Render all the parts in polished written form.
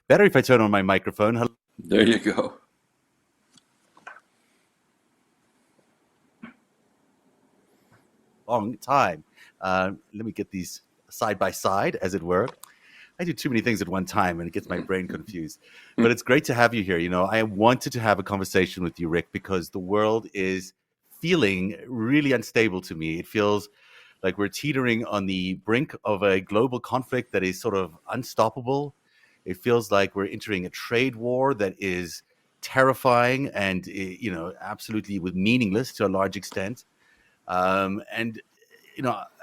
Better if I turn on my microphone. Hello. There you go. Long time. Let me get these side by side, as it were. I do too many things at one time and it gets my brain confused. But it's great to have you here. You know, I wanted to have a conversation with you, Rick, because the world is feeling really unstable to me. It feels like we're teetering on the brink of a global conflict that is sort of unstoppable. It feels like we're entering a trade war that is terrifying and, absolutely meaningless to a large extent. And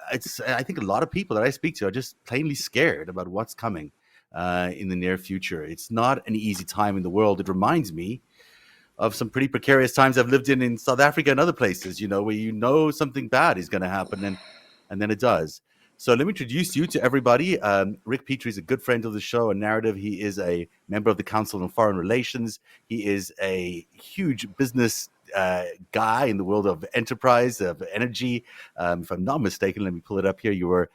I think a lot of people that I speak to are just plainly scared about what's coming in the near future. It's not an easy time in the world. It reminds me of some pretty precarious times I've lived in South Africa and other places, where something bad is going to happen and then it does. So let me introduce you to everybody. Rick Petree is a good friend of the show and Narativ. He is a member of the Council on Foreign Relations. He is a huge business guy in the world of enterprise, of energy. If I'm not mistaken, let me pull it up here. You were,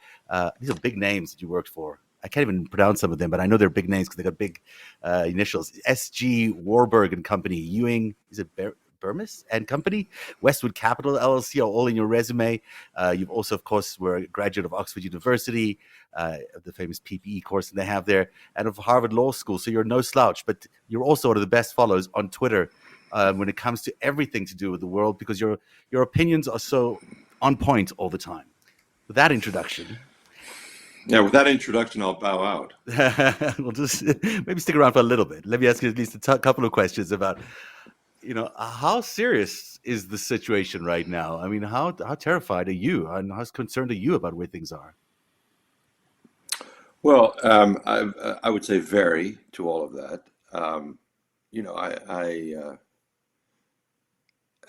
these are big names that you worked for. I can't even pronounce some of them, but I know they're big names because they got big initials. SG Warberg and Company, Ewing, is it Burmis and Company, Westwood Capital LLC are all in your resume. You've also, of course, were a graduate of Oxford University, the famous PPE course that they have there, and of Harvard Law School. So you're no slouch, but you're also one of the best follows on Twitter when it comes to everything to do with the world, because your opinions are so on point all the time. With that introduction. Yeah, with that introduction, I'll bow out. We'll just maybe stick around for a little bit. Let me ask you at least a couple of questions about, how serious is the situation right now? I mean, how terrified are you, and how concerned are you about where things are? Well, I would say very to all of that. I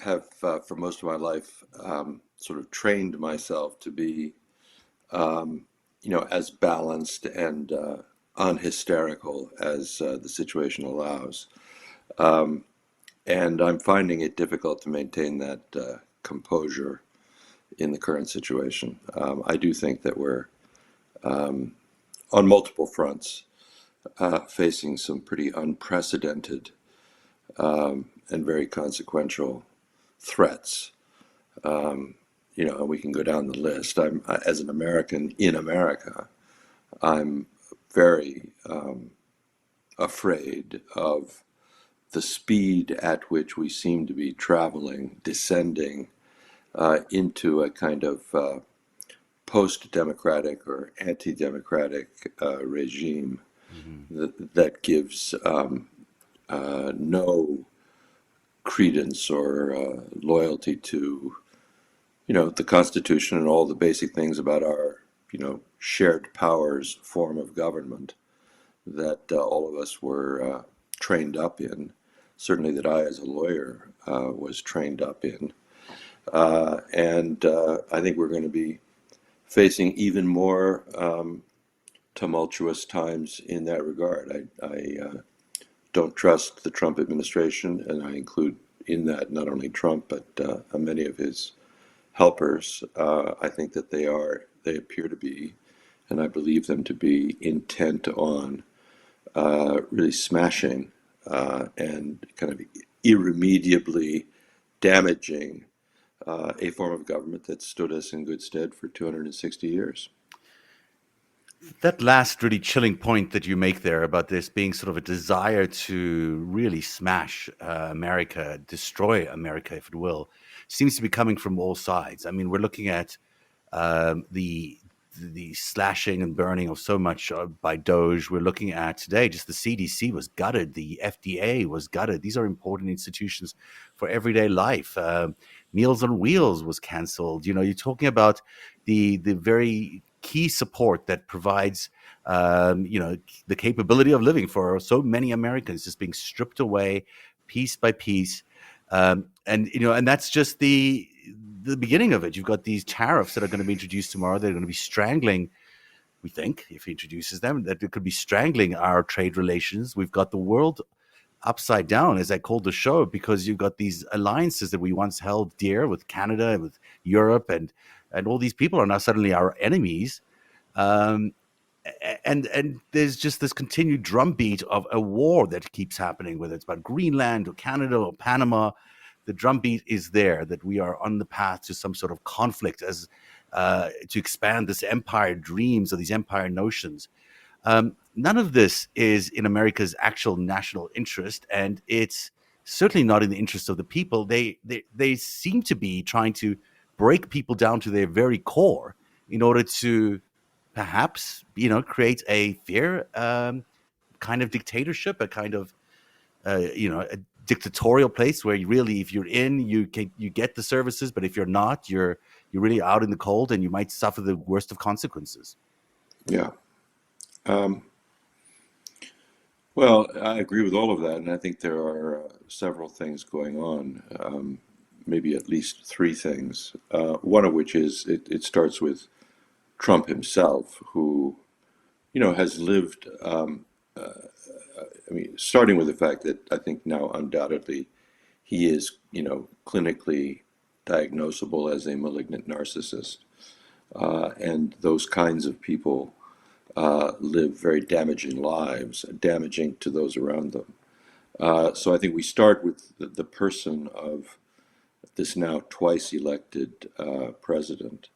have, for most of my life, sort of trained myself to be, as balanced and un-hysterical as the situation allows. And I'm finding it difficult to maintain that composure in the current situation. I do think that we're on multiple fronts facing some pretty unprecedented and very consequential threats. And we can go down the list. As an American in America, I'm very afraid of the speed at which we seem to be traveling, descending into a kind of post-democratic or anti-democratic regime that gives no credence or loyalty to, the Constitution and all the basic things about our shared powers form of government that all of us were trained up in. Certainly, that I, as a lawyer, was trained up in. And I think we're going to be facing even more tumultuous times in that regard. I don't trust the Trump administration, and I include in that not only Trump, but many of his helpers. I think that they appear to be, and I believe them to be, intent on really smashing and kind of irremediably damaging a form of government that stood us in good stead for 260 years. That last really chilling point that you make there about this being sort of a desire to really smash America, destroy America, if it will, seems to be coming from all sides. I mean, we're looking at the slashing and burning of so much by Doge. We're looking at today, just the CDC was gutted, the FDA was gutted. These are important institutions for everyday life. Meals on Wheels was canceled. You're talking about the very key support that provides the capability of living for so many Americans just being stripped away piece by piece. And that's just the beginning of it. You've got these tariffs that are going to be introduced tomorrow. They're going to be strangling, we think, if he introduces them, that it could be strangling our trade relations. We've got the world upside down, as I called the show, because you've got these alliances that we once held dear with Canada and with Europe, and all these people are now suddenly our enemies. And there's just this continued drumbeat of a war that keeps happening, whether it's about Greenland or Canada or Panama. The drumbeat is there that we are on the path to some sort of conflict as to expand this empire dreams or these empire notions. None of this is in America's actual national interest, and it's certainly not in the interest of the people. They seem to be trying to break people down to their very core in order to perhaps create a fair kind of dictatorship, a kind of a dictatorial place where if you're in, you get the services, but if you're not, you're really out in the cold, and you might suffer the worst of consequences. Yeah. Well, I agree with all of that, and I think there are several things going on, maybe at least three things. One of which is it starts with Trump himself, who has lived. Starting with the fact that I think now undoubtedly he is, clinically diagnosable as a malignant narcissist, and those kinds of people live very damaging lives, damaging to those around them. So I think we start with the person of this now twice elected president.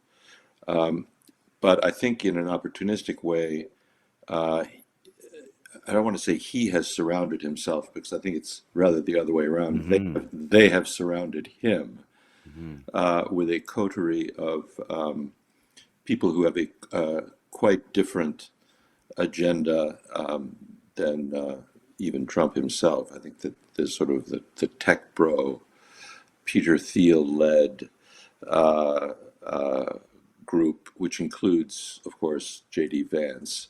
But I think in an opportunistic way, I don't want to say he has surrounded himself, because I think it's rather the other way around. Mm-hmm. They have surrounded him Mm-hmm. with a coterie of people who have a quite different agenda than even Trump himself. I think that there's sort of the tech bro, Peter Thiel-led group, which includes, of course, J.D. Vance,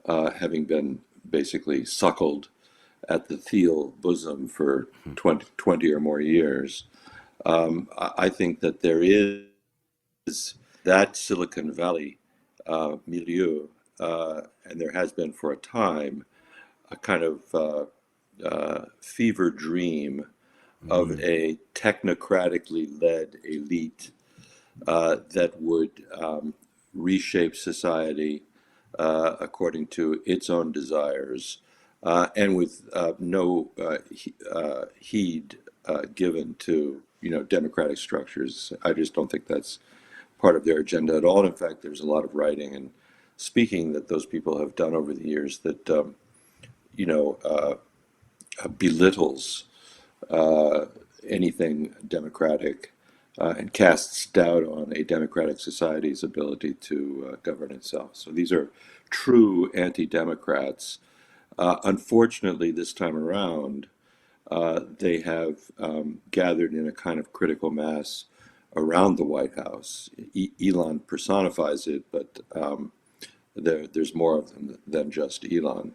having been basically suckled at the Thiel bosom for 20 or more years. I think that there is that Silicon Valley milieu, and there has been for a time, a kind of fever dream of a technocratically led elite that would reshape society according to its own desires, and with no heed given to democratic structures. I just don't think that's part of their agenda at all. And in fact, there's a lot of writing and speaking that those people have done over the years that belittles anything democratic and casts doubt on a democratic society's ability to govern itself. So these are true anti-democrats. Unfortunately, this time around, they have gathered in a kind of critical mass around the White House. Elon personifies it, but there's more of them than just Elon.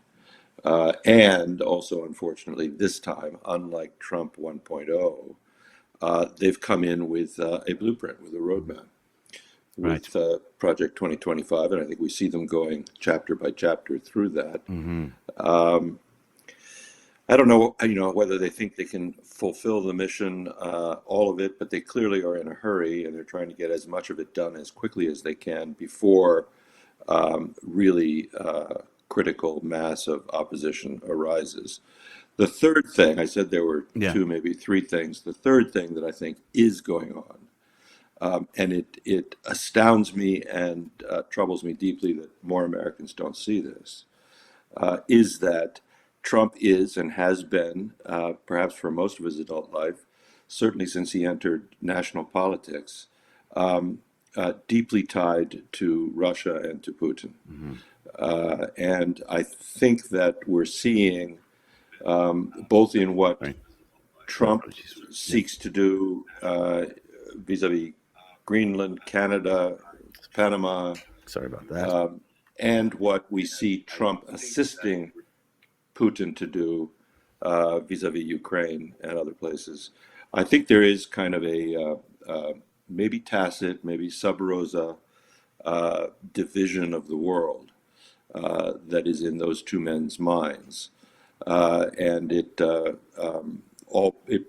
And also, unfortunately, this time, unlike Trump 1.0, they've come in with a blueprint, with a roadmap, Right. with Project 2025, and I think we see them going chapter by chapter through that. Mm-hmm. I don't know, whether they think they can fulfill the mission, all of it, but they clearly are in a hurry, and they're trying to get as much of it done as quickly as they can before really critical mass of opposition arises. The third thing, I said there were Yeah. two, maybe three things. The third thing that I think is going on, and it astounds me and troubles me deeply that more Americans don't see this, is that Trump is and has been, perhaps for most of his adult life, certainly since he entered national politics, deeply tied to Russia and to Putin. Mm-hmm. And I think that we're seeing, both in what Right. Trump Apologies. Yeah. seeks to do vis-a-vis Greenland, Canada, Panama, Sorry about that. and what we see Trump assisting Putin to do vis-a-vis Ukraine and other places. I think there is kind of a maybe tacit, maybe sub rosa division of the world that is in those two men's minds, and it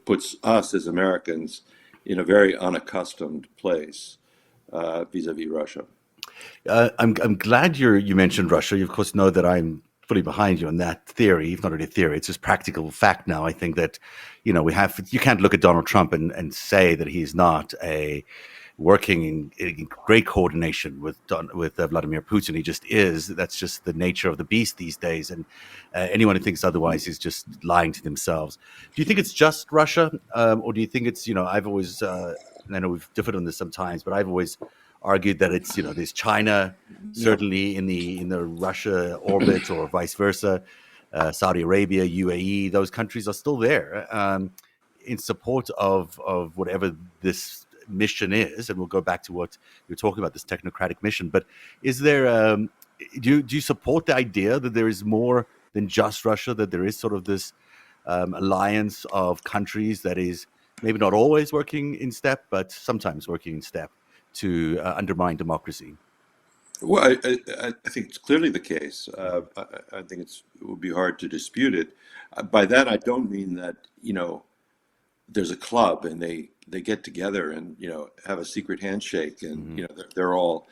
puts us as Americans in a very unaccustomed place vis-a-vis Russia. I'm glad you mentioned Russia. You of course know that I'm fully behind you on that theory. It's not really a theory; it's just practical fact now. I think that you can't look at Donald Trump and say that he's not working in great coordination with Vladimir Putin. He just is. That's just the nature of the beast these days. And anyone who thinks otherwise is just lying to themselves. Do you think it's just Russia, or do you think it's I've always I know we've differed on this sometimes, but I've always argued that it's there's China certainly in the Russia orbit or vice versa, Saudi Arabia, UAE, those countries are still there in support of whatever this mission is, and we'll go back to what you're talking about, this technocratic mission. But is there do you support the idea that there is more than just Russia, that there is sort of this alliance of countries that is maybe not always working in step, but sometimes working in step to undermine democracy? Well, I think it's clearly the case. I think it would be hard to dispute it. By that, I don't mean that, there's a club and they get together and, have a secret handshake and, Mm-hmm. they're all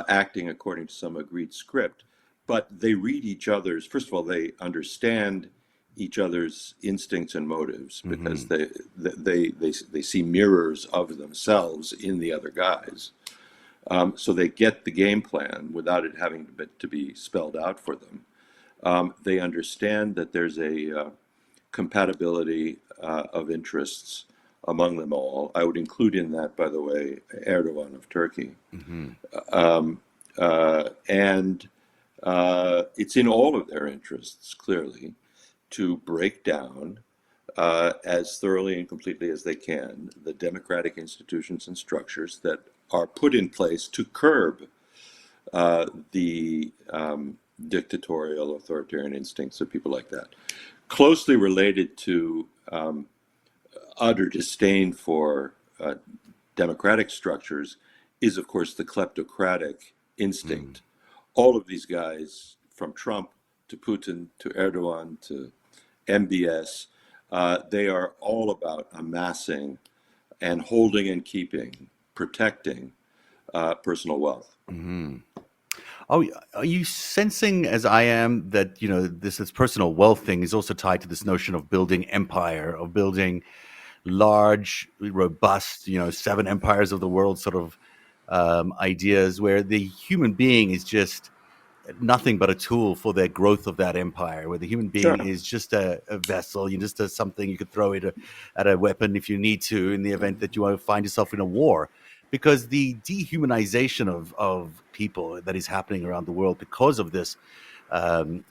acting according to some agreed script. But they read each other's, first of all, they understand each other's instincts and motives because they see mirrors of themselves in the other guys. So they get the game plan without it having to be spelled out for them. They understand that there's a compatibility of interests among them all. I would include in that, by the way, Erdogan of Turkey. Mm-hmm. And it's in all of their interests, clearly, to break down as thoroughly and completely as they can the democratic institutions and structures that are put in place to curb the dictatorial, authoritarian instincts of people like that. Closely related to utter disdain for democratic structures is, of course, the kleptocratic instinct. All of these guys, from Trump to Putin to Erdogan to MBS, they are all about amassing and holding and keeping, protecting personal wealth. Mm-hmm. Are you sensing, as I am, that this personal wealth thing is also tied to this notion of building empire, of building large, robust, 7 empires of the world sort of ideas, where the human being is just nothing but a tool for the growth of that empire, where the human being Sure. is just a vessel, just something you could throw it at a weapon if you need to, in the event that you want to find yourself in a war. Because the dehumanization of people that is happening around the world because of this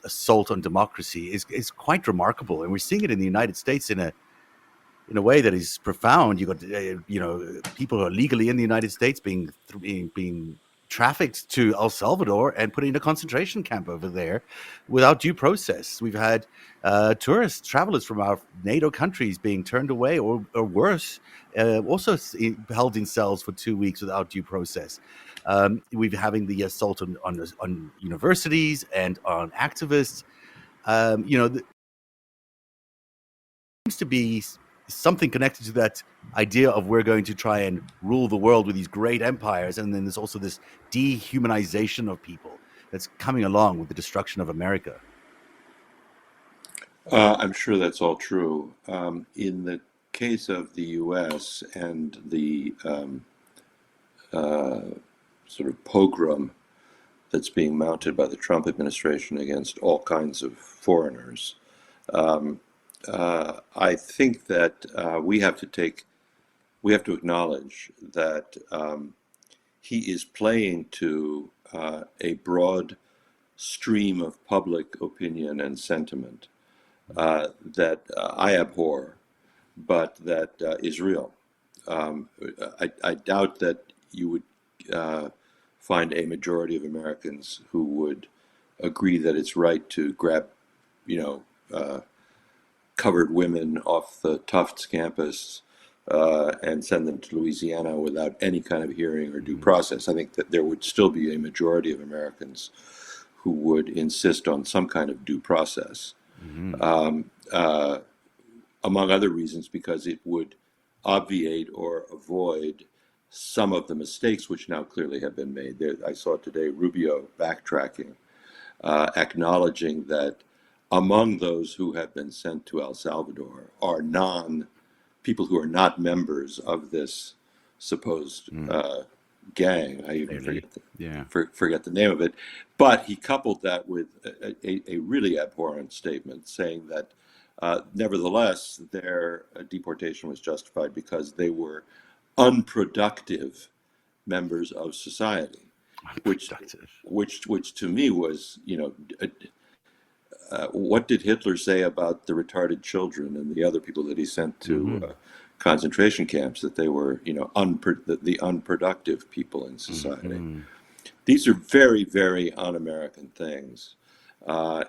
assault on democracy is quite remarkable. And we're seeing it in the United States in a in a way that is profound. You got people who are legally in the United States being trafficked to El Salvador and put in a concentration camp over there without due process. We've had tourists, travelers from our NATO countries being turned away, or worse, also held in cells for 2 weeks without due process. We've having the assault on universities and on activists. There seems to be something connected to that idea of we're going to try and rule the world with these great empires, and then there's also this dehumanization of people that's coming along with the destruction of America. I'm sure that's all true. In the case of the U.S. and the sort of pogrom that's being mounted by the Trump administration against all kinds of foreigners, I think that we have to acknowledge that he is playing to a broad stream of public opinion and sentiment that I abhor, but that is real. I doubt that you would find a majority of Americans who would agree that it's right to grab, covered women off the Tufts campus and send them to Louisiana without any kind of hearing or due process. I think that there would still be a majority of Americans who would insist on some kind of due process, among other reasons, because it would obviate or avoid some of the mistakes which now clearly have been made. I saw today Rubio backtracking, acknowledging that among those who have been sent to El Salvador are people who are not members of this supposed gang. I even forget the name of it. But he coupled that with a really abhorrent statement saying that nevertheless their deportation was justified because they were unproductive members of society, which to me was, what did Hitler say about the retarded children and the other people that he sent to concentration camps, that they were, the unproductive people in society? These are very, very un-American things.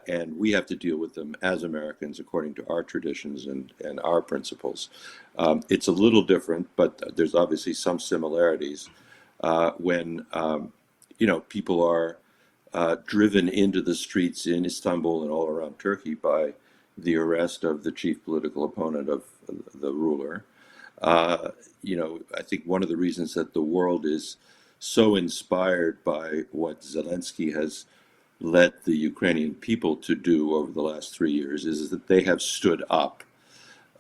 And we have to deal with them as Americans according to our traditions and our principles. It's a little different, but there's obviously some similarities when, people are driven into the streets in Istanbul and all around Turkey by the arrest of the chief political opponent of the ruler. I think one of the reasons that the world is so inspired by what Zelensky has led the Ukrainian people to do over the last 3 years is that they have stood up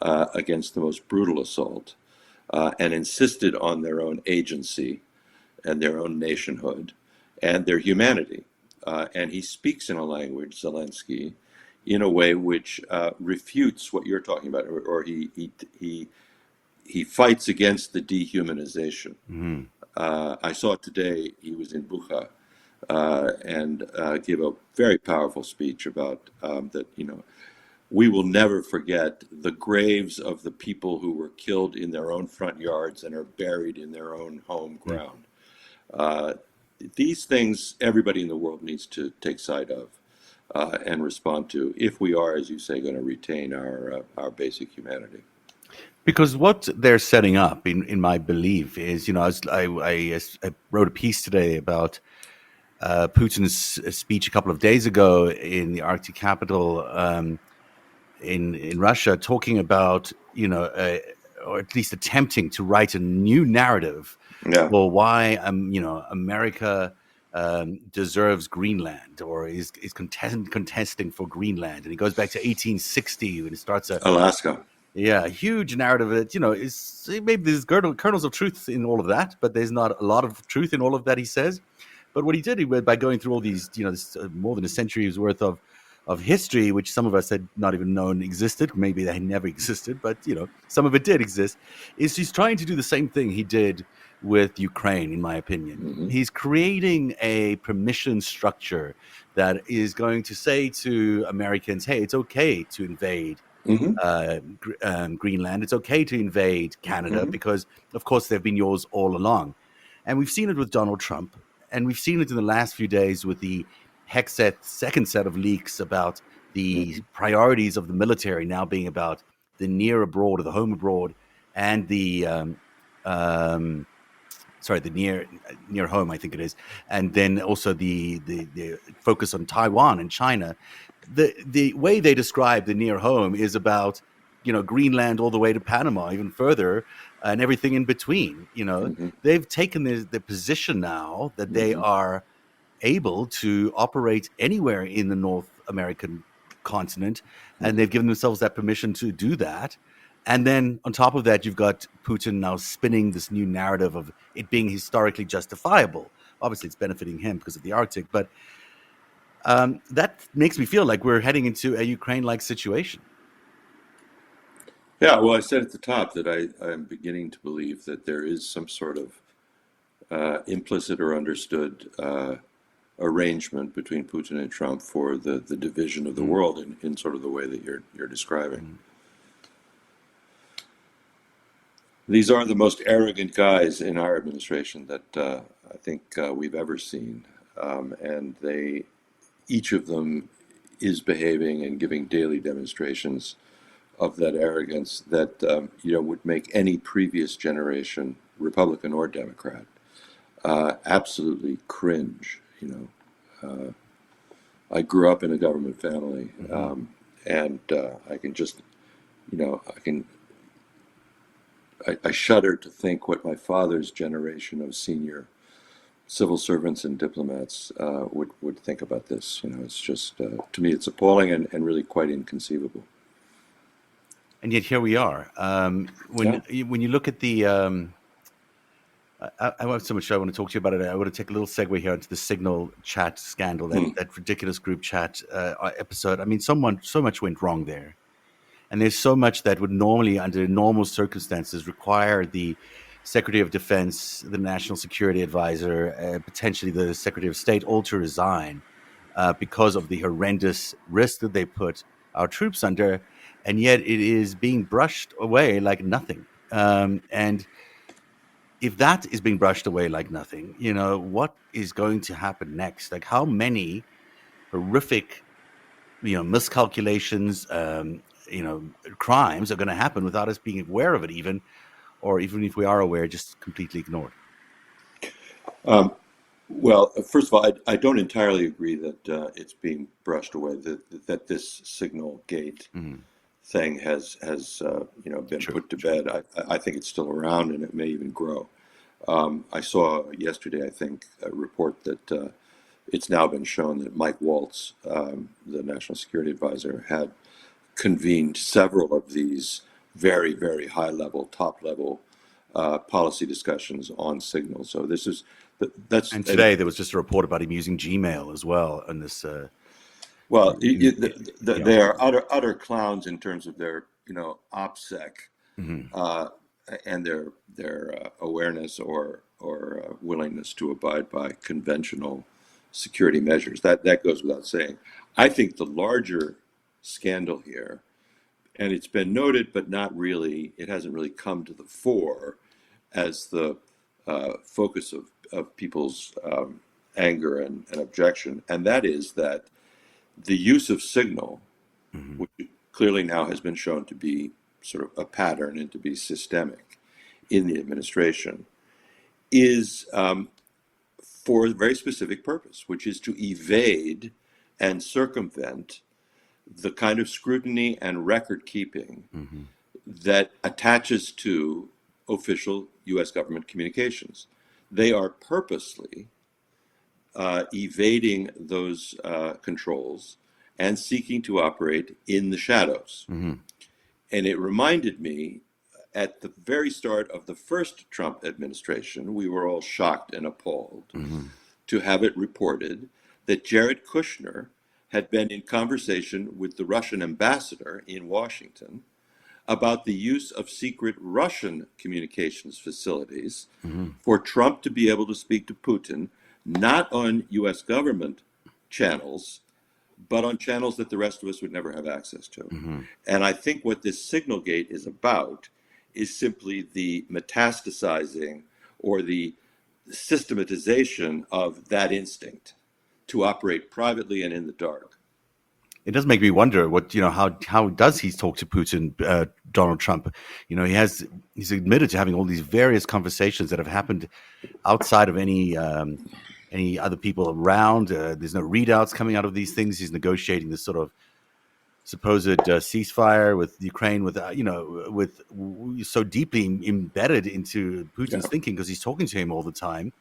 against the most brutal assault and insisted on their own agency and their own nationhood and their humanity. And he speaks in a language, Zelensky, in a way which refutes what you're talking about, or he fights against the dehumanization. I saw today he was in Bucha and gave a very powerful speech about that, we will never forget the graves of the people who were killed in their own front yards and are buried in their own home ground. These things everybody in the world needs to take sight of and respond to if we are, as you say, going to retain our basic humanity. Because what they're setting up, in my belief, is, I wrote a piece today about Putin's speech a couple of days ago in the Arctic capital in Russia, talking about, or at least attempting to write a new narrative for why, America deserves Greenland, or is contesting for Greenland. And he goes back to 1860 when it starts Alaska. Yeah, a huge narrative that, is maybe there's kernels of truth in all of that, but there's not a lot of truth in all of that he says. But what he did, by going through all these, this, more than a century's worth of history, which some of us had not even known existed, maybe they never existed, but, some of it did exist, is he's trying to do the same thing he did with Ukraine, in my opinion. He's creating a permission structure that is going to say to Americans, hey, it's okay to invade Hmm. Greenland. It's okay to invade Canada Hmm. because, of course, they've been yours all along. And we've seen it with Donald Trump, and we've seen it in the last few days with the second set of leaks about the Hmm. priorities of the military now being about the near abroad or the home abroad, and um, the near home, I think it is, and then also the focus on Taiwan and China. The way they describe the near home is about Greenland all the way to Panama, even further, and everything in between. Hmm. They've taken the position now that they Hmm. are able to operate anywhere in the North American continent, and Hmm. they've given themselves that permission to do that. And then on top of that, you've got Putin now spinning this new narrative of it being historically justifiable. Obviously, it's benefiting him because of the Arctic, but that makes me feel like we're heading into a Ukraine-like situation. Yeah, well, I said at the top that I'm beginning to believe that there is some sort of implicit or understood arrangement between Putin and Trump for the division of the Mm, world in sort of the way that you're describing. mm, These are the most arrogant guys in our administration that I think we've ever seen, and each of them is behaving and giving daily demonstrations of that arrogance that would make any previous generation, Republican or Democrat, absolutely cringe. I grew up in a government family, mhm. and I can just, I can, I shudder to think what my father's generation of senior civil servants and diplomats would think about this. It's just to me, it's appalling and really quite inconceivable. And yet here we are. Yeah. When you look at the I have so much I want to talk to you about it. I want to take a little segue here into the Signal chat scandal, Hmm. that ridiculous group chat episode. I mean, so much went wrong there, and there's so much that would normally, under normal circumstances, require the Secretary of Defense, the National Security Advisor, potentially the Secretary of State, all to resign because of the horrendous risk that they put our troops under, and yet it is being brushed away like nothing. And if that is being brushed away like nothing, what is going to happen next? Like, how many horrific, miscalculations, crimes are going to happen without us being aware of it, or even if we are aware, just completely ignored? Um, well, first of all, I don't entirely agree that it's being brushed away. That this signal gate Mm, thing has been true, put to true. bed. I think it's still around and it may even grow. I saw yesterday, I think, a report that it's now been shown that Mike Waltz, the National Security Advisor, had convened several of these very, very high level, top level policy discussions on Signal. So this is that's And and today there was just a report about him using Gmail as well, and this, well, in, they are utter clowns in terms of their OPSEC mhm. uh, and their awareness or willingness to abide by conventional security measures. That goes without saying. I think the larger scandal here, and it's been noted, but not really, it hasn't really come to the fore as the focus of people's anger and objection, and that is that the use of Signal, Mhm. which clearly now has been shown to be sort of a pattern and to be systemic in the administration, is for a very specific purpose, which is to evade and circumvent the kind of scrutiny and record keeping Mhm. that attaches to official US government communications. They are purposely evading those controls and seeking to operate in the shadows. Mhm. And it reminded me at the very start of the first Trump administration, we were all shocked and appalled Mhm. to have it reported that Jared Kushner had been in conversation with the Russian ambassador in Washington about the use of secret Russian communications facilities Mhm. for Trump to be able to speak to Putin, not on US government channels, but on channels that the rest of us would never have access to. Hmm. And I think what this signal gate is about is simply the metastasizing or the systematization of that instinct to operate privately and in the dark. It does make me wonder what, how does he talk to Putin, Donald Trump? He's admitted to having all these various conversations that have happened outside of any other people around. There's no readouts coming out of these things. He's negotiating this sort of supposed ceasefire with Ukraine, with so deeply embedded into Putin's thinking because he's talking to him all the time.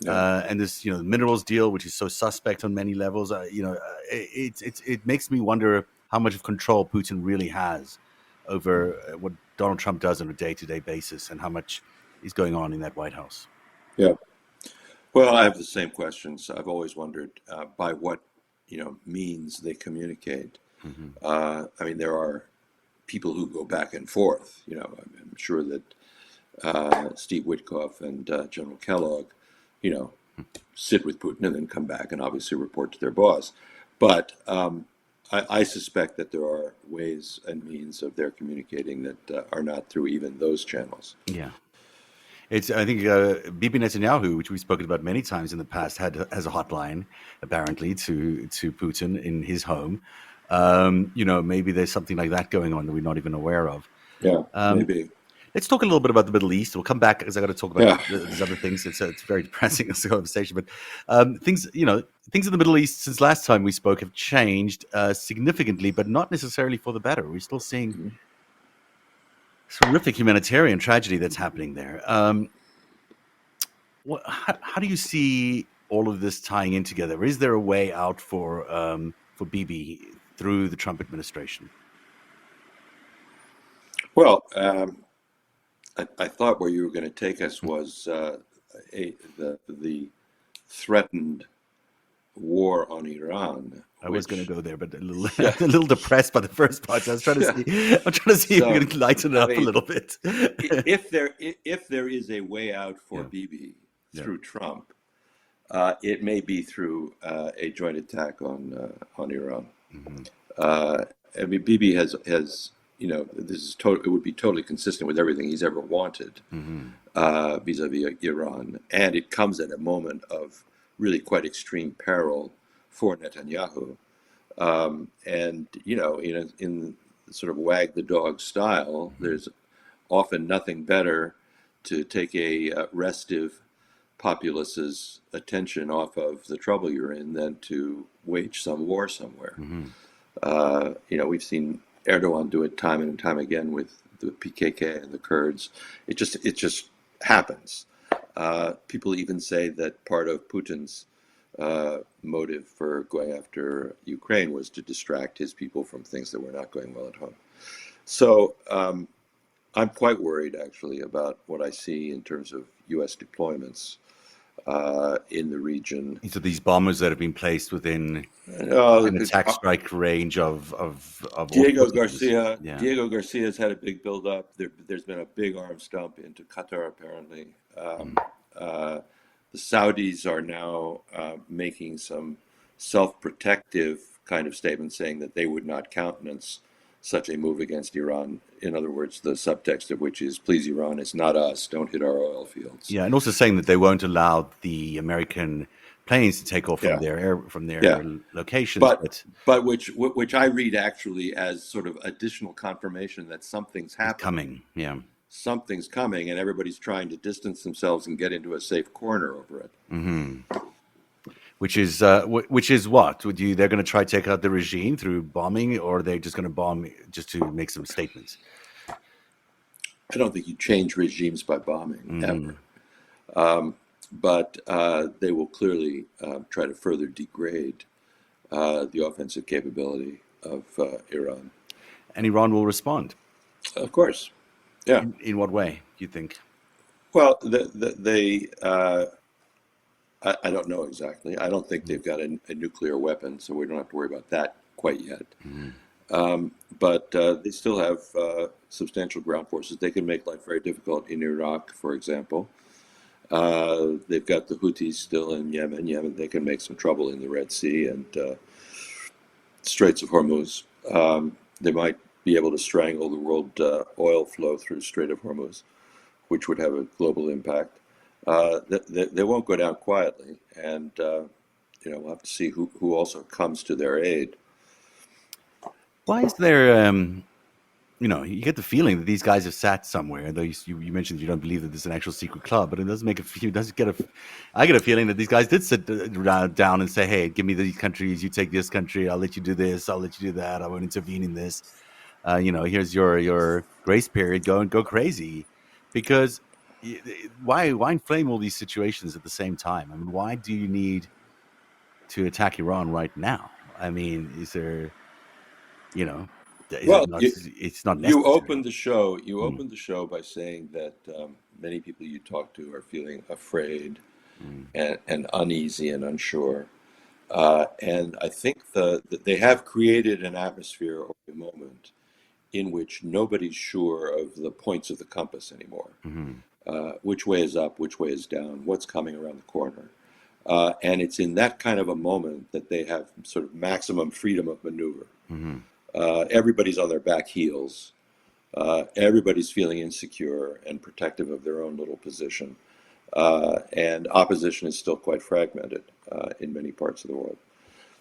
And this, the minerals deal, which is so suspect on many levels, it makes me wonder how much of control Putin really has over what Donald Trump does on a day-to-day basis and how much is going on in that White House. Yeah. Well, I have the same questions. I've always wondered by what, means they communicate. Mm-hmm. I mean, there are people who go back and forth. I'm sure that Steve Witkoff and General Kellogg, sit with Putin and then come back and obviously report to their boss. But I suspect that there are ways and means of their communicating that are not through even those channels. Yeah. I think Bibi Netanyahu, which we've spoken about many times in the past, has a hotline apparently to Putin in his home. Maybe there's something like that going on that we're not even aware of. Yeah, maybe. Let's talk a little bit about the Middle East. We'll come back because I got to talk about these other things. It's very depressing as a conversation, but things in the Middle East since last time we spoke have changed significantly, but not necessarily for the better. We're still seeing horrific humanitarian tragedy that's happening there. How do you see all of this tying in together? Is there a way out for Bibi through the Trump administration? Well, I thought where you were going to take us was the threatened war on Iran. I was going to go there, but a little depressed by the first part. So I was trying to see if we can lighten it up a little bit. if there is a way out for Bibi through Trump, it may be through a joint attack on Iran. Mm-hmm. Bibi has this is it would be totally consistent with everything he's ever wanted vis-a-vis Iran, and it comes at a moment of really quite extreme peril for Netanyahu. And in sort of wag the dog style, there's often nothing better to take a restive populace's attention off of the trouble you're in than to wage some war somewhere. Mm-hmm. We've seen Erdogan do it time and time again with the PKK and the Kurds. It just happens. People even say that part of Putin's motive for going after Ukraine was to distract his people from things that were not going well at home. So I'm quite worried, actually, about what I see in terms of U.S. deployments in the region. So these bombers that have been placed within an attack strike range of Diego Garcia. Yeah. Diego Garcia's had a big buildup. There's been a big arms dump into Qatar, apparently. The Saudis are now making some self-protective kind of statements saying that they would not countenance such a move against Iran. In other words, the subtext of which is, please, Iran, it's not us. Don't hit our oil fields. Yeah, and also saying that they won't allow the American planes to take off from their locations. But which I read actually as sort of additional confirmation that something's happening. Something's coming, and everybody's trying to distance themselves and get into a safe corner over it. Mm-hmm. Which is what? They're going to try to take out the regime through bombing, or are they just going to bomb just to make some statements? I don't think you change regimes by bombing, ever. But they will clearly try to further degrade the offensive capability of Iran. And Iran will respond? Of course. Yeah. In what way, do you think? Well, they I don't know exactly. I don't think they've got a nuclear weapon, so we don't have to worry about that quite yet. Mm-hmm. But they still have substantial ground forces. They can make life very difficult in Iraq, for example. They've got the Houthis still in Yemen. They can make some trouble in the Red Sea. And Straits of Hormuz. They might be able to strangle the world oil flow through Strait of Hormuz, which would have a global impact. They won't go down quietly, and we'll have to see who also comes to their aid. Why is there, you get the feeling that these guys have sat somewhere. Though you mentioned you don't believe that this is an actual secret club, but it does make I get a feeling that these guys did sit down and say, "Hey, give me these countries. You take this country. I'll let you do this. I'll let you do that. I won't intervene in this. Here's your grace period. Go crazy," because why inflame all these situations at the same time? I mean, why do you need to attack Iran right now? I mean, is there, is it Well, not? you, It's not you necessary. opened the show. You Mm, opened the show by saying that many people you talk to are feeling afraid mm, and uneasy and unsure. And I think that they have created an atmosphere or a moment in which nobody's sure of the points of the compass anymore. mhm, Which way is up, which way is down, what's coming around the corner. And it's in that kind of a moment that they have sort of maximum freedom of maneuver. mhm. Everybody's on their back heels. Everybody's feeling insecure and protective of their own little position. And opposition is still quite fragmented in many parts of the world.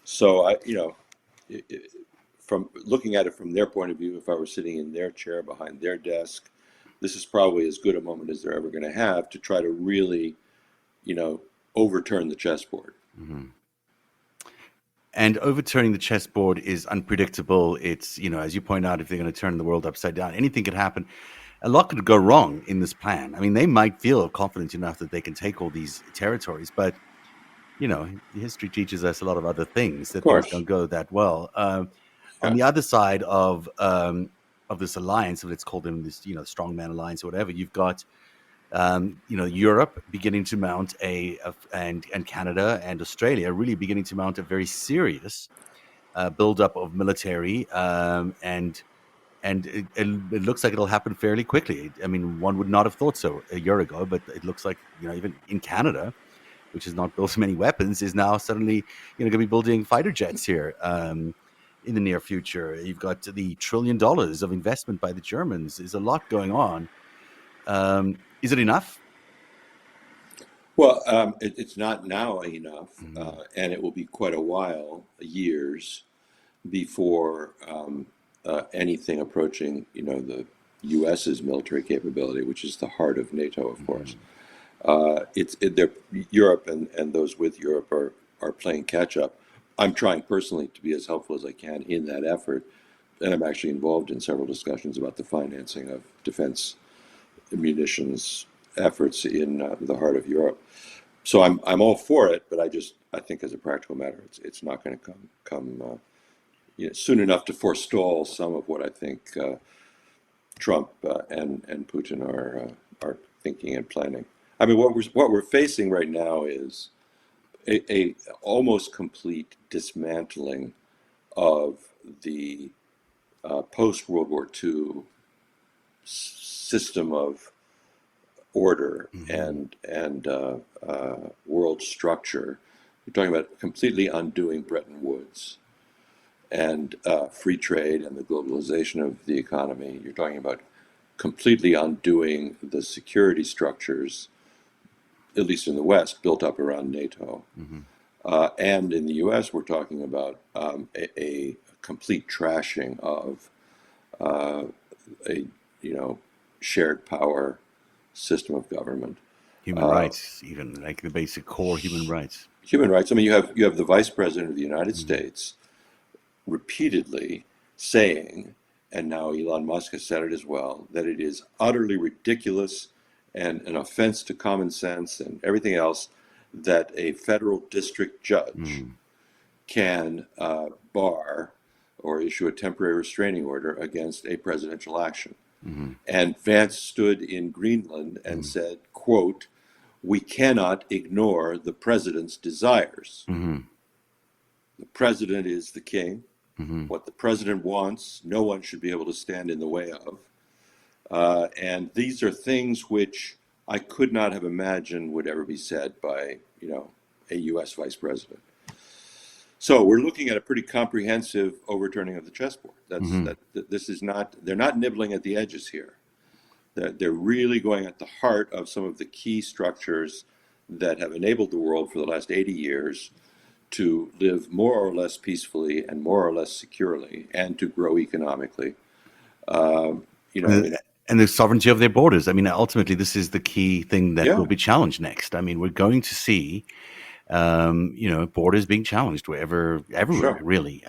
So from looking at it from their point of view, if I were sitting in their chair behind their desk, this is probably as good a moment as they're ever going to have to try to really, you know, overturn the chessboard. Mhm. And overturning the chessboard is unpredictable. It's, as you point out, if they're going to turn the world upside down, anything could happen. A lot could go wrong in this plan. I mean, they might feel confident enough that they can take all these territories, but history teaches us a lot of other things Of that things course, don't go that well. On yeah. the other side of this alliance, let's call them this, strongman alliance or whatever, you've got Europe beginning to mount and Canada and Australia really beginning to mount a very serious buildup of military, and it looks like it'll happen fairly quickly. I mean, one would not have thought so a year ago, but it looks like even in Canada, which has not built many weapons, is now suddenly going to be building fighter jets here. In the near future, you've got the $1 trillion of investment by the Germans. There's a lot going on. Is it enough? Well, it's not now enough, Mhm, and it will be quite a while, years, before anything approaching, the U.S.'s military capability, which is the heart of NATO, of course. mhm. Europe and those with Europe are playing catch up. I'm trying personally to be as helpful as I can in that effort, and I'm actually involved in several discussions about the financing of defense munitions efforts in the heart of Europe. So I'm all for it, but I think as a practical matter, it's not going to come soon enough to forestall some of what I think Trump and Putin are thinking and planning. I mean, what we're facing right now is a almost complete dismantling of the post World War II system of order Mhm. and world structure. You're talking about completely undoing Bretton Woods and free trade and the globalization of the economy. You're talking about completely undoing the security structures, at least in the West, built up around NATO. Mhm. And in the US, we're talking about a complete trashing of uh, a shared power system of government. Human Uh, rights, even like the basic core human rights. Human rights. I mean, you have the Vice President of the United Mhm. States repeatedly saying, and now Elon Musk has said it as well, that it is utterly ridiculous and an offense to common sense and everything else that a federal district judge Mhm. can bar or issue a temporary restraining order against a presidential action. Mhm. And Vance stood in Greenland and Mhm. said, quote, "We cannot ignore the president's desires. Mhm. The president is the king. Mhm. What the president wants, no one should be able to stand in the way of." And these are things which I could not have imagined would ever be said by, a U.S. vice president. So we're looking at a pretty comprehensive overturning of the chessboard. That's Hmm. that. This is not. They're not nibbling at the edges here. They're really going at the heart of some of the key structures that have enabled the world for the last 80 years to live more or less peacefully and more or less securely, and to grow economically. Um, I And mean, and the sovereignty of their borders. I mean, ultimately, this is the key thing that will yeah, be challenged next. I mean, we're going to see, borders being challenged everywhere, sure, really.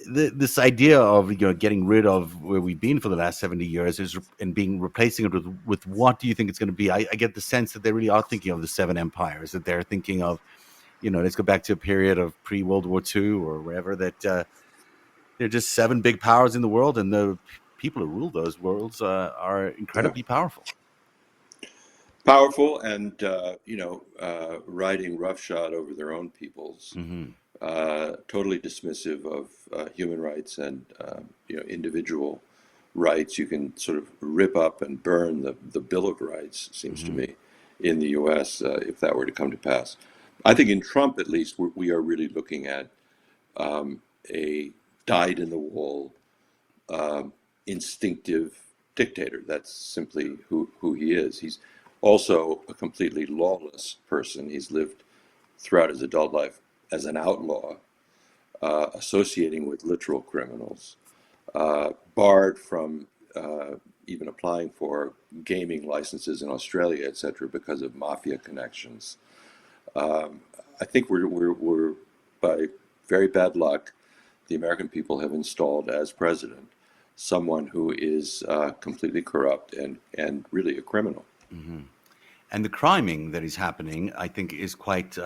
This idea of getting rid of where we've been for the last 70 years is and being replacing it with what do you think it's going to be? I get the sense that they really are thinking of the seven empires, that they're thinking of, let's go back to a period of pre-World War II or wherever, that they're just seven big powers in the world, and the people who rule those worlds are yeah, incredibly powerful. powerful, and riding roughshod over their own peoples. Hmm. Totally dismissive of human rights and individual rights. You can sort of rip up and burn the Bill of Rights, seems to Hmm. me, in the U.S. If that were to come to pass. I think in Trump, at least, we are really looking at a dyed-in-the-wool, instinctive dictator. That's simply who he is. He's also a completely lawless person. He's lived throughout his adult life as an outlaw, associating with literal criminals, barred from even applying for gaming licenses in Australia, etc., because of mafia connections. I think we're by very bad luck, the American people have installed as president someone who is completely corrupt and really a criminal. Hmm. And the criming that is happening, I think, is quite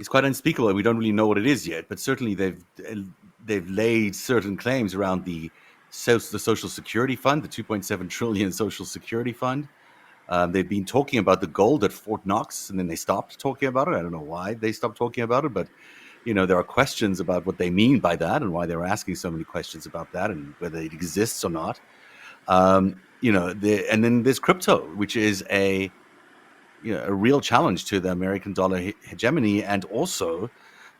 unspeakable. We don't really know what it is yet, but certainly they've laid certain claims around the Social Security Fund, the 2.7 trillion Social Security Fund. They've been talking about the gold at Fort Knox, and then they stopped talking about it. I don't know why they stopped talking about it, but there are questions about what they mean by that and why they're asking so many questions about that and whether it exists or not. And then there's crypto, which is a real challenge to the American dollar hegemony, and also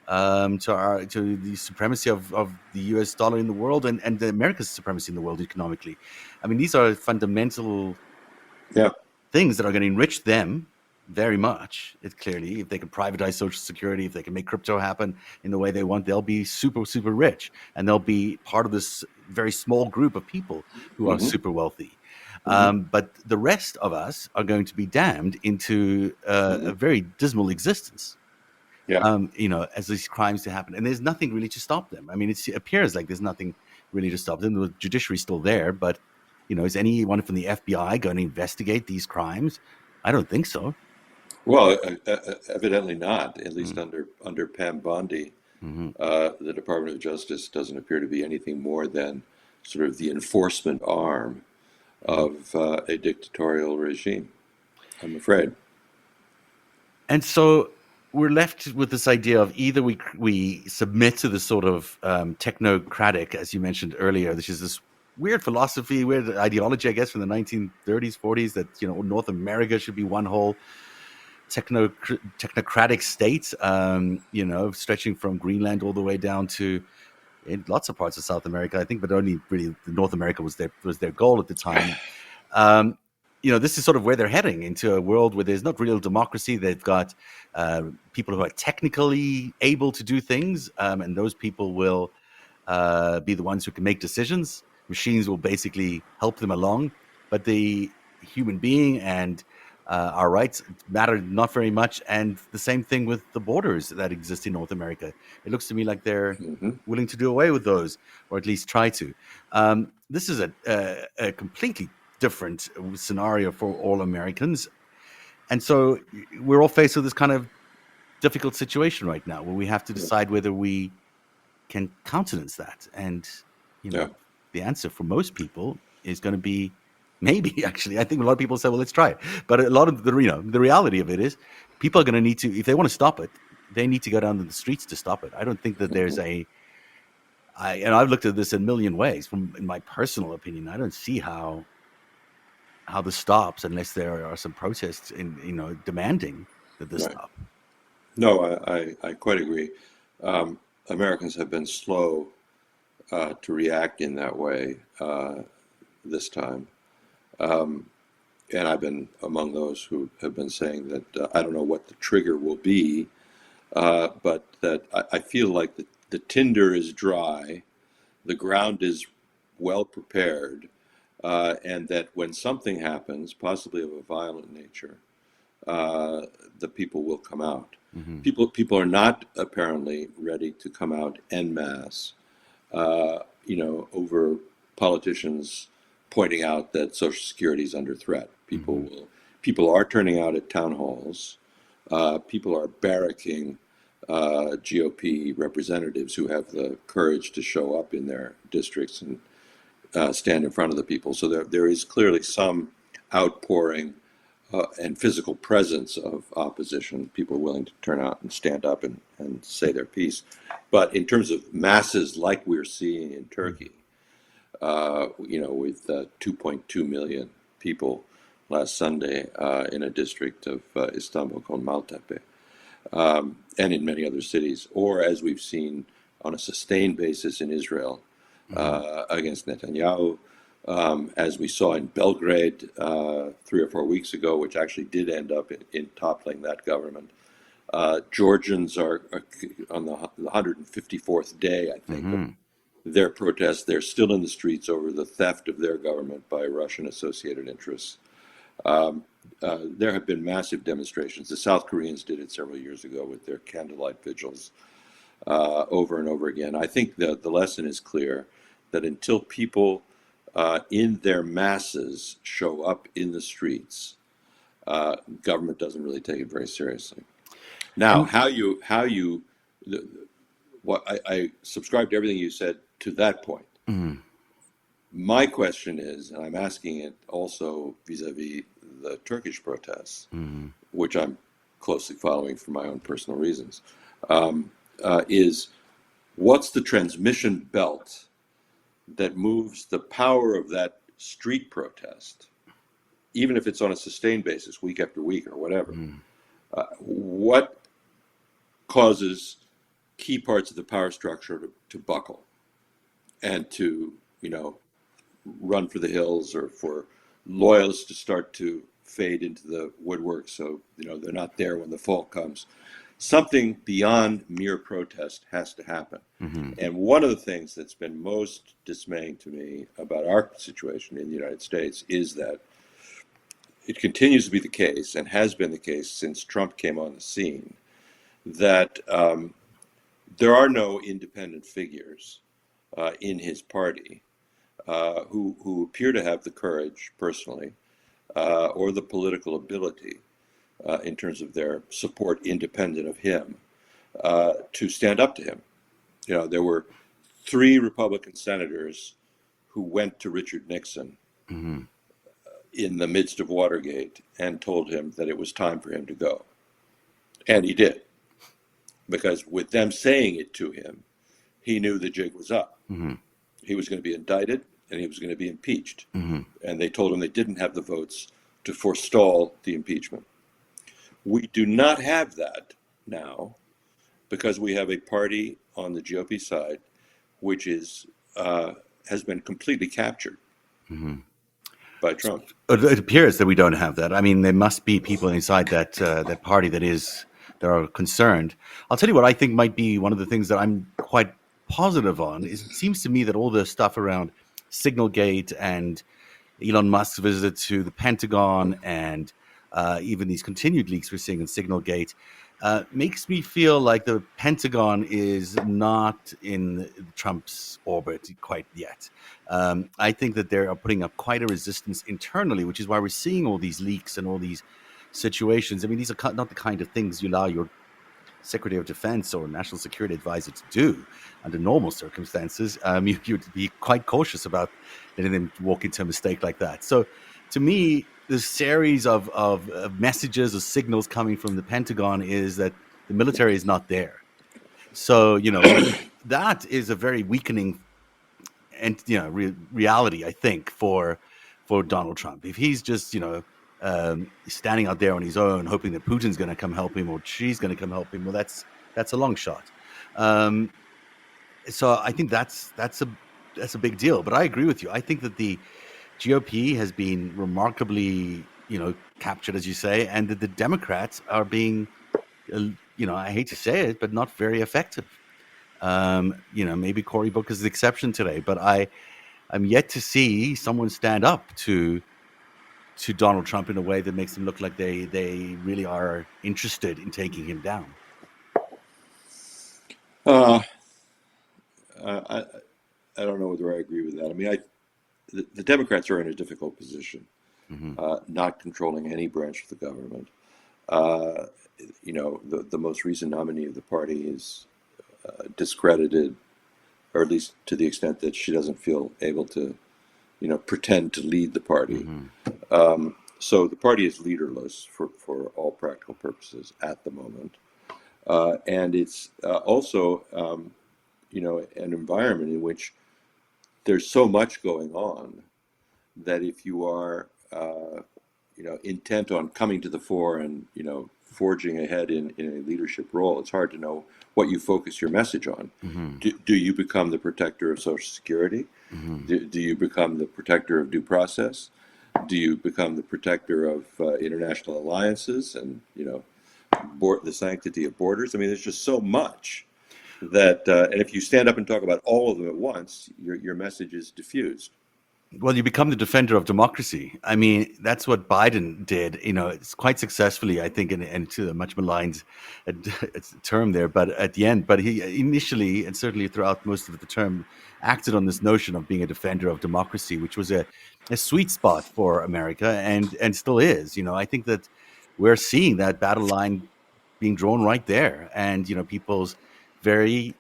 to the supremacy of the U.S. dollar in the world, and the America's supremacy in the world economically. I mean, these are fundamental Yeah. things that are going to enrich them very much. It clearly, if they can privatize Social Security, if they can make crypto happen in the way they want, they'll be super, super rich, and they'll be part of this very small group of people who are Hmm. super wealthy. Hmm. But the rest of us are going to be damned into Hmm. a very dismal existence. Yeah. As these crimes to happen, and there's nothing really to stop them. I mean, it appears like there's nothing really to stop them. The judiciary's still there, but is anyone from the FBI going to investigate these crimes? I don't think so. Well, evidently not. At least Mm-hmm. under Pam Bondi, Mm-hmm. the Department of Justice doesn't appear to be anything more than sort of the enforcement arm of a dictatorial regime, I'm afraid. And so we're left with this idea of either we submit to this sort of technocratic, as you mentioned earlier, which is this weird philosophy, weird ideology, I guess, from the 1930s, 40s, that North America should be one whole technocratic state, stretching from Greenland all the way down to in lots of parts of South America, I think, but only really North America was their goal at the time. Um, this is sort of where they're heading, into a world where there's not real democracy. They've got people who are technically able to do things, and those people will be the ones who can make decisions. Machines will basically help them along, but the human being and our rights matter not very much. And the same thing with the borders that exist in North America. It looks to me like they're Hmm. willing to do away with those, or at least try to. This is a completely different scenario for all Americans. And so we're all faced with this kind of difficult situation right now where we have to decide whether we can countenance that. And, you Yeah. know, the answer for most people is going to be maybe, actually. I think a lot of people say, well, let's try it. But a lot of the reality of it is people are going to need to, if they want to stop it, they need to go down to the streets to stop it. I don't think that Hmm. and I've looked at this in a million ways. In my personal opinion, I don't see how this stops unless there are some protests demanding that this Right. stop. No, I quite agree. Um, Americans have been slow to react in that way this time. Um, and I've been among those who have been saying that I don't know what the trigger will be, but that I feel like the tinder is dry, the ground is well prepared, and that when something happens, possibly of a violent nature, uh, the people will come out. Hmm. People are not apparently ready to come out en masse, over politicians pointing out that Social Security is under threat. Hmm. People are turning out at town halls. People are barracking GOP representatives who have the courage to show up in their districts and stand in front of the people. So there is clearly some outpouring and physical presence of opposition, people willing to turn out and stand up and say their piece. But in terms of masses like we're seeing in Turkey, with 2.2 million people last Sunday in a district of Istanbul called Maltepe, and in many other cities, or as we've seen on a sustained basis in Israel Hmm. against Netanyahu, as we saw in Belgrade 3 or 4 weeks ago, which actually did end up in toppling that government. Georgians are on the 154th day, I think, of Hmm. their protests. They're still in the streets over the theft of their government by Russian associated interests. Um, there have been massive demonstrations. The South Koreans did it several years ago with their candlelight vigils over and over again. I think the lesson is clear that until people in their masses show up in the streets, government doesn't really take it very seriously. Now, And how you the, what I subscribe to everything you said to that point. mm, My question is, and I'm asking it also vis-a-vis the Turkish protests, mm, which I'm closely following for my own personal reasons, is what's the transmission belt that moves the power of that street protest, even if it's on a sustained basis, week after week or whatever? mm, What causes key parts of the power structure to buckle and to, run for the hills, or for loyalists to start to fade into the woodwork so, they're not there when the fall comes? Something beyond mere protest has to happen. mhm. And one of the things that's been most dismaying to me about our situation in the United States is that it continues to be the case, and has been the case since Trump came on the scene, that there are no independent figures in his party who appear to have the courage personally or the political ability in terms of their support independent of him to stand up to him. There were 3 Republican senators who went to Richard Nixon Mhm. in the midst of Watergate and told him that it was time for him to go. And he did, because with them saying it to him, he knew the jig was up. Mhm. He was going to be indicted and he was going to be impeached. Mhm. And they told him they didn't have the votes to forestall the impeachment. We do not have that now, because we have a party on the GOP side which has been completely captured Mhm. by Trump. It appears that we don't have that. I mean, there must be people inside that party that are concerned. I'll tell you what I think might be one of the things that I'm quite positive on. Is it seems to me that all the stuff around Signalgate and Elon Musk's visit to the Pentagon, and even these continued leaks we're seeing in Signalgate, makes me feel like the Pentagon is not in Trump's orbit quite yet. I think that they are putting up quite a resistance internally, which is why we're seeing all these leaks and all these situations. I mean, these are not the kind of things you allow your Secretary of Defense or National Security Advisor to do under normal circumstances. You'd be quite cautious about letting them walk into a mistake like that. So, to me, the series of messages or signals coming from the Pentagon is that the military is not there. So, that is a very weakening and reality, I think, for Donald Trump. If he's just standing out there on his own, hoping that Putin's going to come help him or Xi's going to come help him. Well, that's a long shot. Um, so I think that's a big deal. But I agree with you. I think that the GOP has been remarkably, captured, as you say, and that the Democrats are being, I hate to say it, but not very effective. Maybe Cory Booker is the exception today, but I'm yet to see someone stand up to Donald Trump in a way that makes them look like they really are interested in taking him down. Uh, I I don't know whether I agree with that. I mean, the Democrats are in a difficult position, not controlling any branch of the government. Uh, the most recent nominee of the party is discredited, or at least to the extent that she doesn't feel able to, pretend to lead the party. Mm-hmm. So the party is leaderless for all practical purposes at the moment. And it's also, an environment in which there's so much going on that if you are, intent on coming to the fore and, forging ahead in a leadership role, it's hard to know what you focus your message on. Mm-hmm. Do you become the protector of Social Security? Mm-hmm. Do you become the protector of due process? Do you become the protector of international alliances and, the sanctity of borders? I mean, there's just so much that, and if you stand up and talk about all of them at once, your message is diffused. Well, you become the defender of democracy. I mean, that's what Biden did. It's quite successfully, I think, and to a much maligned term there. But at the end, he initially and certainly throughout most of the term acted on this notion of being a defender of democracy, which was a sweet spot for America and still is. I think that we're seeing that battle line being drawn right there, and people's very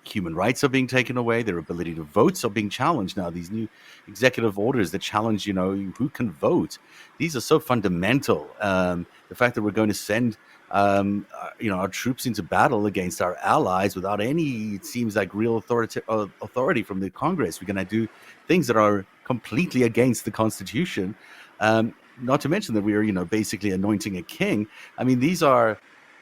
human rights are being taken away. Their ability to vote are being challenged now. These new executive orders that challenge, who can vote. These are so fundamental. The fact that we're going to send, our troops into battle against our allies without any, it seems like, real authority from the Congress. We're going to do things that are completely against the Constitution. Not to mention that we are, basically anointing a king. I mean, these are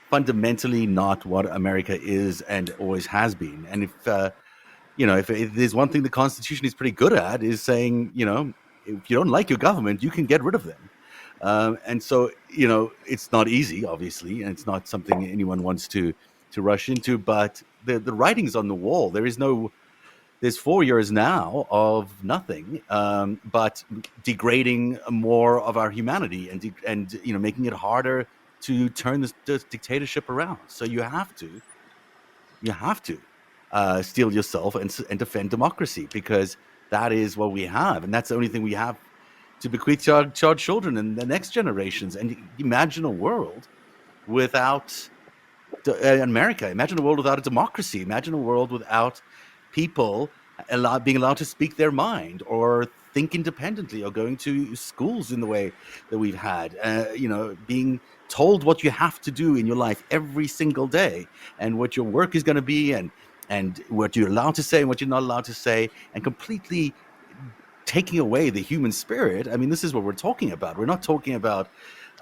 fundamentally not what America is and always has been. And if there's one thing the Constitution is pretty good at, is saying, if you don't like your government, you can get rid of them. And so, it's not easy, obviously, and it's not something anyone wants to rush into. But the writing's on the wall. There's 4 years now of nothing, but degrading more of our humanity and making it harder to turn this dictatorship around. So you have to steel yourself and defend democracy, because that is what we have, and that's the only thing we have to bequeath to our children and the next generations. And imagine a world without America. Imagine a world without a democracy. Imagine a world without people being allowed to speak their mind or think independently or going to schools in the way that we've had, being told what you have to do in your life every single day and what your work is going to be and what you're allowed to say and what you're not allowed to say, and completely taking away the human spirit. I mean, this is what we're talking about. We're not talking about,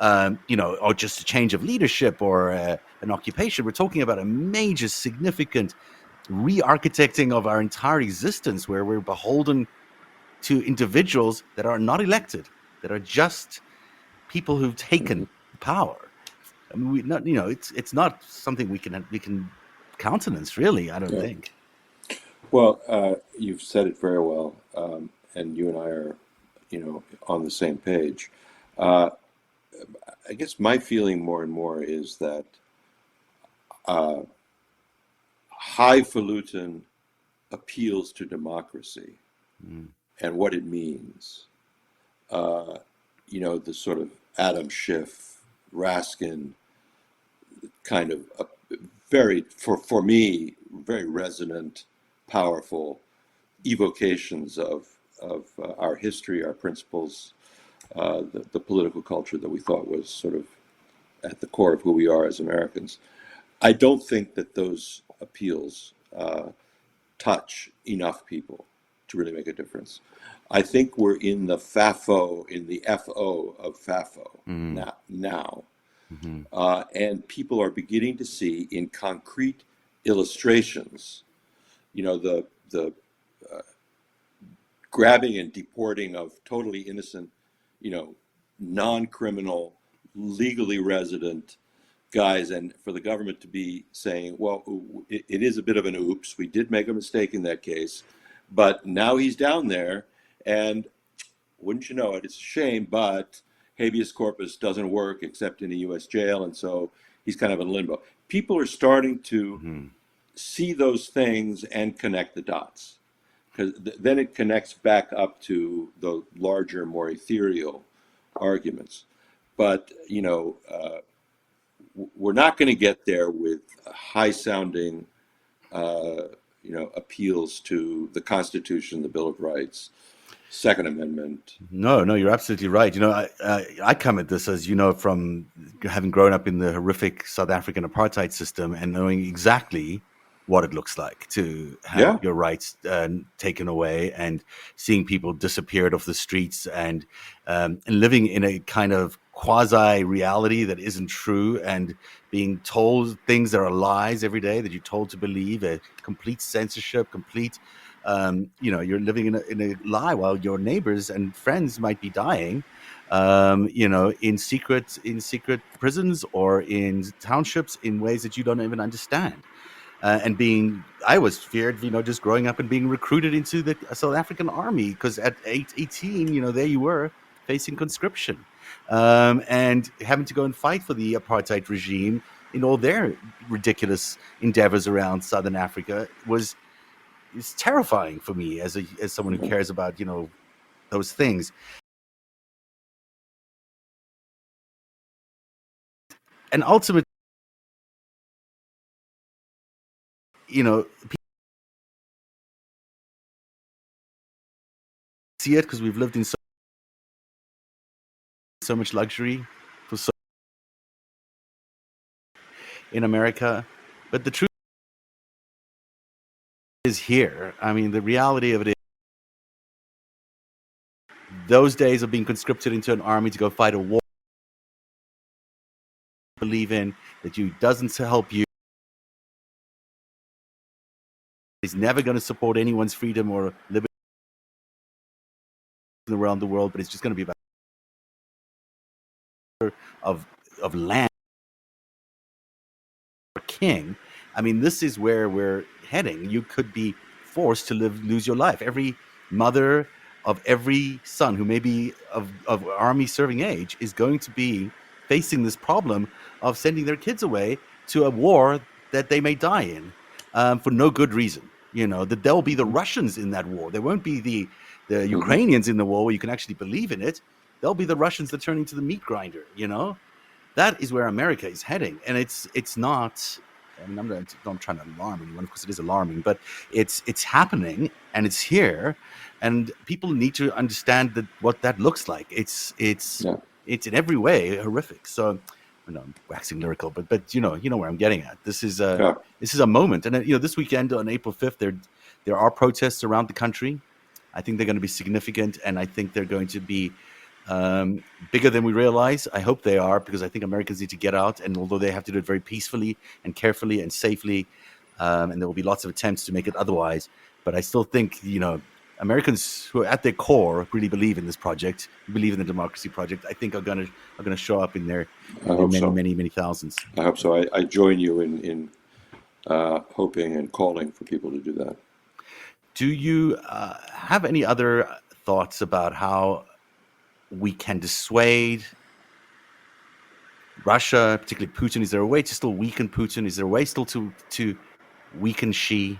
or just a change of leadership or an occupation. We're talking about a major, significant re-architecting of our entire existence, where we're beholden to individuals that are not elected, that are just people who've taken power. I mean, it's not something we can countenance, really. I don't think. Well, you've said it very well, and you and I are, on the same page. Uh, I guess my feeling more and more is that uh, highfalutin appeals to democracy Mm. and what it means. Uh, the sort of Adam Schiff, Raskin kind of very, for me, very resonant, powerful evocations of our history, our principles, the political culture that we thought was sort of at the core of who we are as Americans. I don't think that those appeals touch enough people to really make a difference. I think we're in the FAFO, in the FO of FAFO Mm, now. hmm. And people are beginning to see in concrete illustrations, the grabbing and deporting of totally innocent, you know, non-criminal, legally resident guys, and for the government to be saying, well, it is a bit of an oops. We did make a mistake in that case, but now he's down there, and wouldn't you know it, it's a shame, but habeas corpus doesn't work except in a U.S. jail, and so he's kind of in limbo. People are starting to Hmm. see those things and connect the dots, because then it connects back up to the larger, more ethereal arguments. But we're not going to get there with high-sounding, uh, appeals to the Constitution, the Bill of Rights, Second Amendment. No, no, you're absolutely right. I come at this, as you know, from having grown up in the horrific South African apartheid system and knowing exactly what it looks like to have Yeah. your rights taken away, and seeing people disappeared off the streets, and living in a kind of quasi reality that isn't true, and being told things that are lies every day that you're told to believe, a complete censorship, complete you're living in a lie while your neighbors and friends might be dying, in secret prisons or in townships in ways that you don't even understand. I was feared, just growing up and being recruited into the South African army, because at 18, there you were facing conscription, and having to go and fight for the apartheid regime in all their ridiculous endeavors around Southern Africa was it's terrifying for me as someone who cares about those things. And ultimately, people see it because we've lived in so much luxury for so in America, but the truth is here. I mean, the reality of it is those days of being conscripted into an army to go fight a war, believe in that you doesn't help you, is never going to support anyone's freedom or liberty around the world, but it's just going to be about of land or king. I mean, this is where we're heading. You could be forced to lose your life. Every mother of every son who may be of army serving age is going to be facing this problem of sending their kids away to a war that they may die in, for no good reason. That there'll be the Russians in that war. There won't be the Mm-hmm. Ukrainians in the war where you can actually believe in it. There'll be the Russians that turn into the meat grinder. That is where America is heading, and it's not. I mean, I'm trying to alarm anyone. Of course, it is alarming, but it's happening and it's here, and people need to understand what that looks like. Yeah. It's in every way horrific. So, I know I'm waxing lyrical, but you know where I'm getting at. Yeah. This is a moment, and this weekend on April 5th, there are protests around the country. I think they're going to be significant, and I think they're going to be bigger than we realize. I hope they are, because I think Americans need to get out. And although they have to do it very peacefully and carefully and safely, and there will be lots of attempts to make it otherwise, but I still think Americans who are at their core really believe in this project, believe in the democracy project. I think are gonna show up in their I hope many so. many many thousands. I hope so. I join you in hoping and calling for people to do that. Do you have any other thoughts about how we can dissuade Russia, particularly Putin? Is there a way to still weaken Putin? Is there a way still to weaken Xi,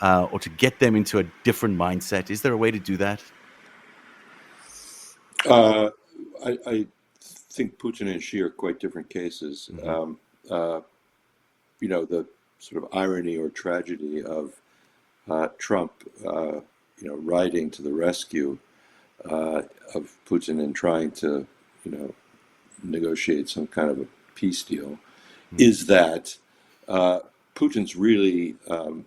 or to get them into a different mindset? Is there a way to do that? Uh, I think Putin and Xi are quite different cases. Mm-hmm. Uh, the sort of irony or tragedy of Trump, riding to the rescue of Putin and trying to, negotiate some kind of a peace deal, is that uh, Putin's really, on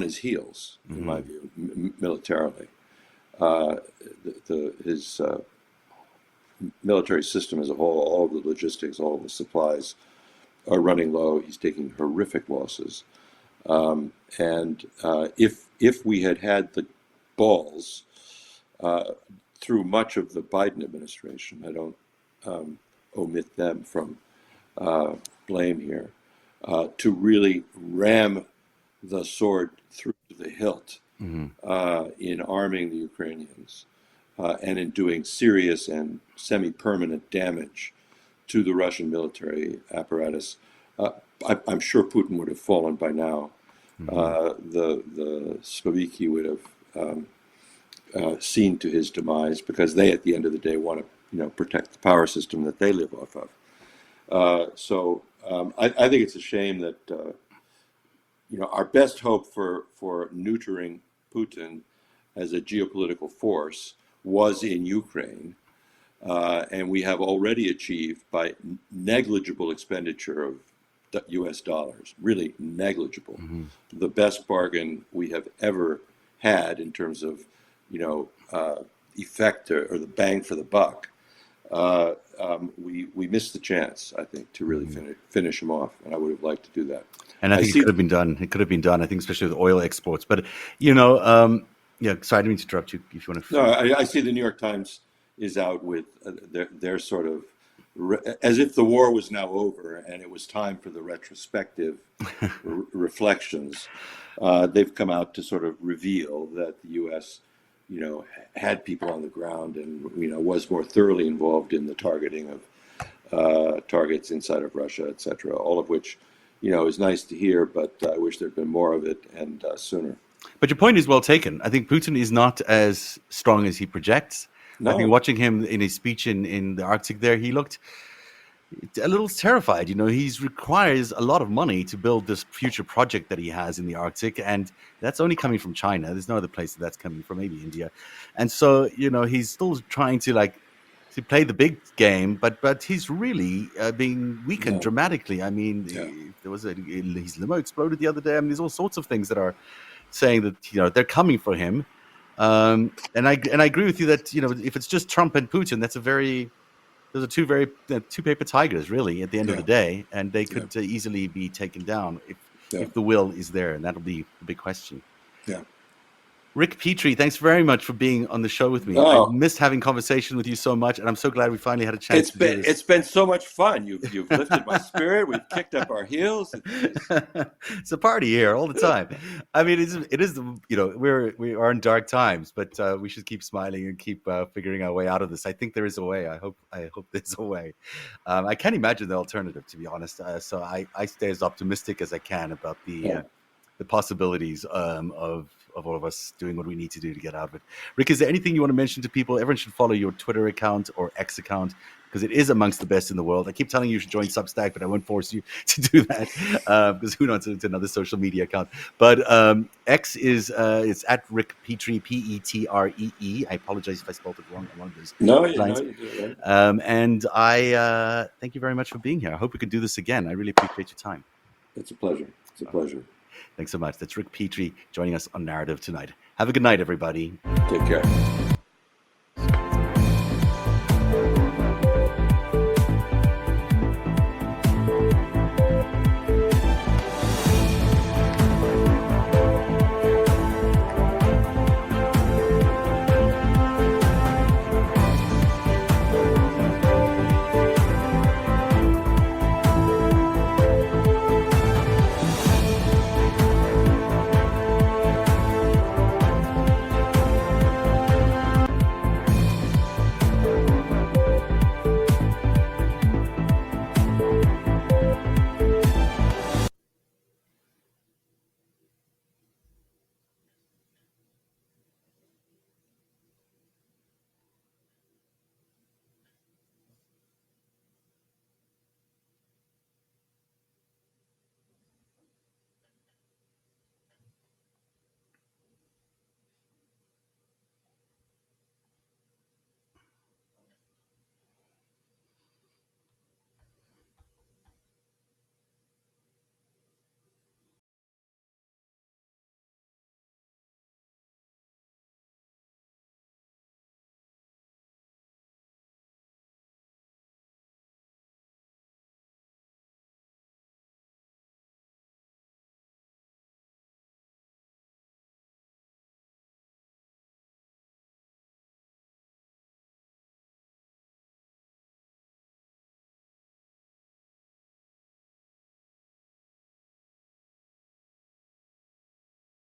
his heels, in Mm-hmm. my view, militarily. his military system as a whole, all of the logistics, all of the supplies are running low. He's taking horrific losses. If we had had the balls through much of the Biden administration, I don't omit them from blame here, to really ram the sword through the hilt in arming the Ukrainians and in doing serious and semi-permanent damage to the Russian military apparatus, I'm sure Putin would have fallen by now. The Spaviki would have seen to his demise, because they, at the end of the day, want to protect the power system that they live off of. I think it's a shame that our best hope for neutering Putin as a geopolitical force was in Ukraine, and we have already achieved, by negligible expenditure of U.S. dollars, really negligible, the best bargain we have ever had in terms of effect or the bang for the buck. We missed the chance, I think, to really finish him off, and I would have liked to do that. And I think it could have been done. It could have been done, I think, especially with oil exports. But, sorry, I didn't mean to interrupt you if you want to. No, I see the New York Times is out with their sort of, as if the war was now over and it was time for the retrospective reflections. They've come out to sort of reveal that the U.S., had people on the ground and, was more thoroughly involved in the targeting of targets inside of Russia, et cetera, all of which, is nice to hear, but I wish there'd been more of it and sooner. But your point is well taken. I think Putin is not as strong as he projects. No. I've been watching him in his speech in the Arctic there. He looked a little terrified. He requires a lot of money to build this future project that he has in the Arctic, and that's only coming from China. There's no other place that's coming from, maybe India. And so, he's still trying to play the big game, but he's really being weakened dramatically. I mean, there was his limo exploded the other day. I mean, there's all sorts of things that are saying that they're coming for him. And I agree with you that if it's just Trump and Putin, those are two paper tigers, really, at the end of the day, and they could easily be taken down if the will is there, and that'll be the big question. Yeah. Rick Petree, thanks very much for being on the show with me. I missed having conversation with you so much, and I'm so glad we finally had a chance to do this. It's been so much fun. You've lifted my spirit. We've kicked up our heels. It's a party here all the time. I mean, it is we are in dark times, but we should keep smiling and keep figuring our way out of this. I think there is a way. I hope there's a way. I can't imagine the alternative, to be honest. So I stay as optimistic as I can about the possibilities of all of us doing what we need to do to get out of it. Rick, is there anything you want to mention to people? Everyone should follow your Twitter account or X account, because it is amongst the best in the world. I keep telling you should join Substack, but I won't force you to do that, because who knows, it's another social media account. But X is it's at Rick Petree, Petree. I apologize if I spelled it wrong on one of those lines. You did it, right. And I thank you very much for being here. I hope we can do this again. I really appreciate your time. It's a pleasure. It's a pleasure. Thanks so much. That's Rick Petree joining us on Narativ tonight. Have a good night, everybody. Take care.